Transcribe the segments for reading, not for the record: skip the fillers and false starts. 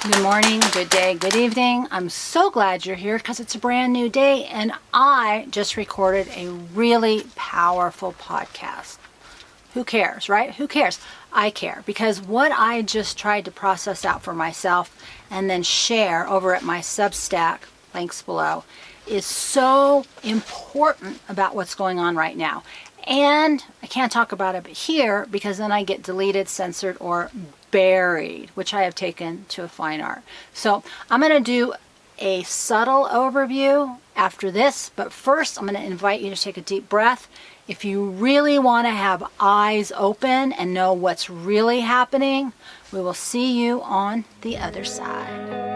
Good morning, good day, good evening. I'm so glad you're here because it's a brand new day and I just recorded a really powerful podcast. Who cares, right? Who cares? I care because what I just tried to process out for myself and then share over at my Substack, links below, is so important about what's going on right now. And I can't talk about it here because then I get deleted, censored, or buried, which I have taken to a fine art. So I'm going to do a subtle overview after this, but first I'm going to invite you to take a deep breath. If you really want to have eyes open and know what's really happening, we will see you on the other side.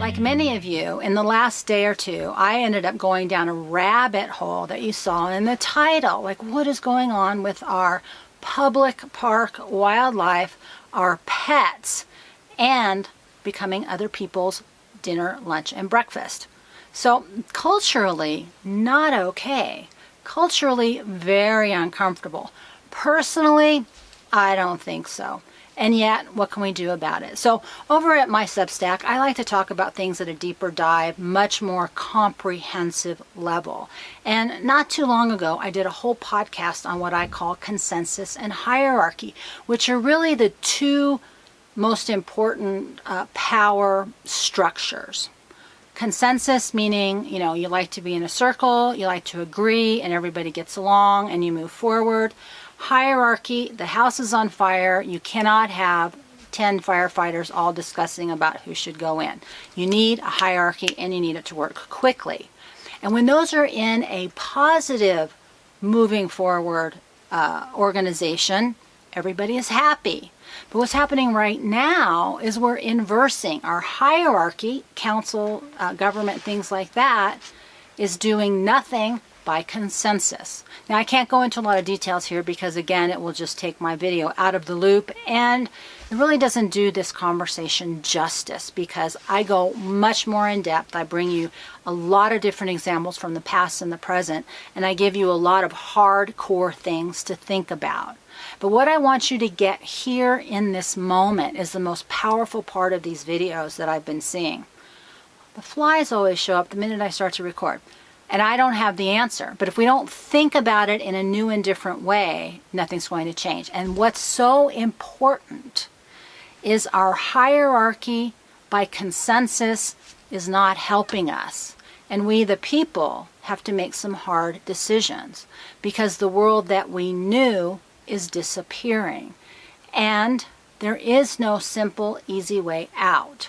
Like many of you, in the last day or two, I ended up going down a rabbit hole that you saw in the title. Like, what is going on with our public park wildlife, our pets, and becoming other people's dinner, lunch, and breakfast? So, culturally, not okay. Culturally, very uncomfortable. Personally, I don't think so. And yet, what can we do about it? So over at my Substack, I like to talk about things at a deeper dive, much more comprehensive level. And not too long ago, I did a whole podcast on what I call consensus and hierarchy, which are really the two most important power structures. Consensus meaning, you like to be in a circle, you like to agree, and everybody gets along, and you move forward. Hierarchy, the house is on fire. You cannot have 10 firefighters all discussing about who should go in. You need a hierarchy and you need it to work quickly. And when those are in a positive, moving forward organization, everybody is happy. But what's happening right now is we're inversing. Our hierarchy, council, government, things like that, is doing nothing by consensus. Now, I can't go into a lot of details here because, again, it will just take my video out of the loop, and it really doesn't do this conversation justice because I go much more in depth. I bring you a lot of different examples from the past and the present, and I give you a lot of hardcore things to think about. But what I want you to get here in this moment is the most powerful part of these videos that I've been seeing. The flies always show up the minute I start to record. And I don't have the answer. But if we don't think about it in a new and different way, nothing's going to change. And what's so important is our hierarchy by consensus is not helping us. And we, the people, have to make some hard decisions because the world that we knew is disappearing. And there is no simple, easy way out.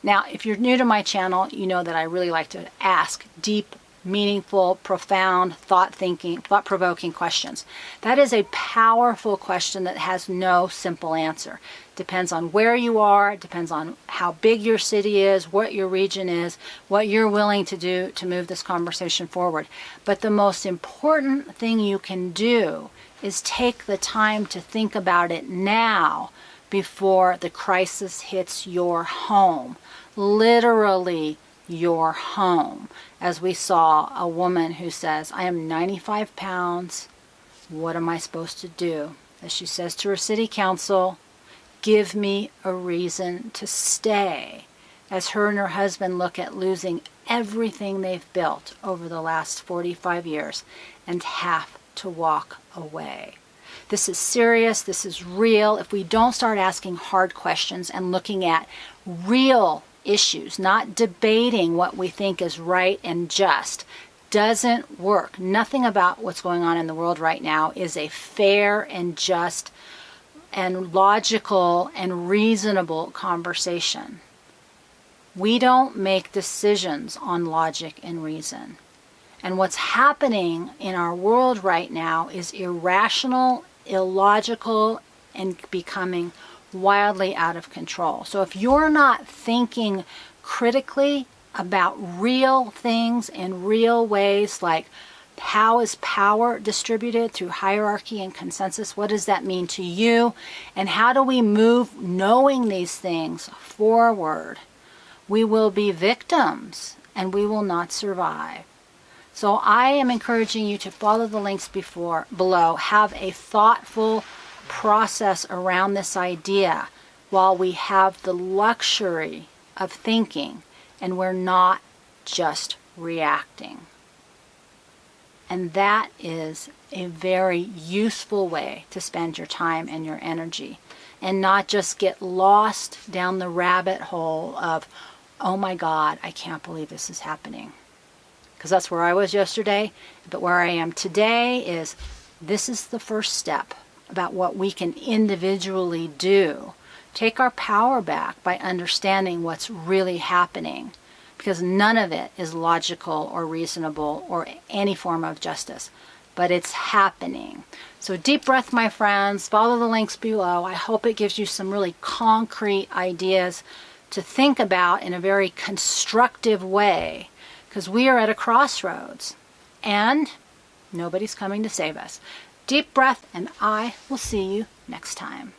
Now, if you're new to my channel, you know that I really like to ask deep, meaningful, profound, thought-provoking questions. That is a powerful question that has no simple answer. Depends on where you are, depends on how big your city is, what your region is, what you're willing to do to move this conversation forward. But the most important thing you can do is take the time to think about it now before the crisis hits your home. Literally your home. As we saw a woman who says, I am 95 pounds. What am I supposed to do? As she says to her city council, give me a reason to stay. As her and her husband look at losing everything they've built over the last 45 years and have to walk away. This is serious. This is real. If we don't start asking hard questions and looking at real issues, not debating what we think is right and just, doesn't work. Nothing about what's going on in the world right now is a fair and just and logical and reasonable conversation. We don't make decisions on logic and reason. And what's happening in our world right now is irrational, illogical, and becoming wildly out of control. So if you're not thinking critically about real things in real ways like How is power distributed through hierarchy and consensus? What does that mean to you? And how do we move knowing these things forward? We will be victims and we will not survive. So I am encouraging you to follow the links below. Have a thoughtful process around this idea while we have the luxury of thinking and we're not just reacting. And that is a very useful way to spend your time and your energy, and not just get lost down the rabbit hole of, oh my God, I can't believe this is happening. Because that's where I was yesterday, but where I am today is, this is the first step about what we can individually do. Take our power back by understanding what's really happening, because none of it is logical or reasonable or any form of justice, but it's happening. So deep breath, my friends, follow the links below. I hope it gives you some really concrete ideas to think about in a very constructive way, because we are at a crossroads and nobody's coming to save us. Deep breath, and I will see you next time.